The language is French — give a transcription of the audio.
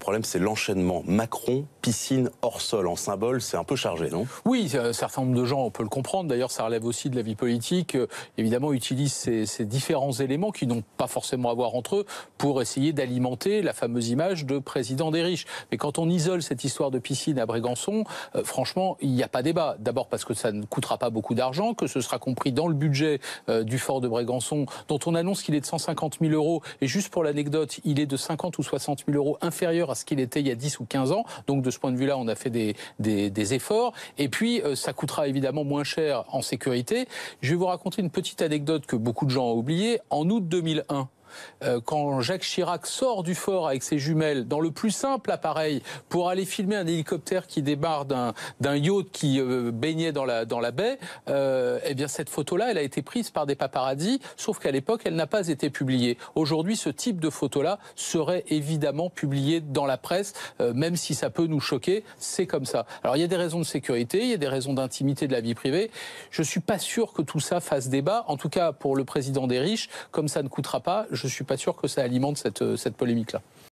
problème, c'est l'enchaînement. Macron, piscine, hors sol, en symbole, c'est un peu chargé, non? Oui, un certain nombre de gens, on peut le comprendre. D'ailleurs, ça relève aussi de la vie politique. Évidemment, utilisent ces différents éléments qui n'ont pas forcément à voir entre eux pour essayer d'alimenter la fameuse image de président des riches. Mais quand on isole cette histoire de piscine à Brégançon, franchement, il n'y a pas débat. D'abord parce que ça ne coûtera pas beaucoup d'argent, que ce sera compris dans le budget du fort de Brégançon, dont on annonce qu'il est de 150 000 euros. Et juste pour l'anecdote, il est de 50 ou 60 000 euros inférieur à ce qu'il était il y a 10 ou 15 ans. Donc de ce point de vue-là, on a fait des efforts. Et puis, ça coûtera évidemment moins cher en sécurité. Je vais vous raconter une petite anecdote que beaucoup de gens ont oubliée. En août 2001, quand Jacques Chirac sort du fort avec ses jumelles dans le plus simple appareil pour aller filmer un hélicoptère qui débarque d'un yacht qui baignait dans la baie, eh bien cette photo-là, elle a été prise par des paparazzis, sauf qu'à l'époque, elle n'a pas été publiée. Aujourd'hui, ce type de photo-là serait évidemment publié dans la presse, même si ça peut nous choquer, c'est comme ça. Alors il y a des raisons de sécurité, il y a des raisons d'intimité de la vie privée. Je suis pas sûr que tout ça fasse débat, en tout cas pour le président des riches, comme ça ne coûtera pas, je ne suis pas sûr que ça alimente cette polémique-là.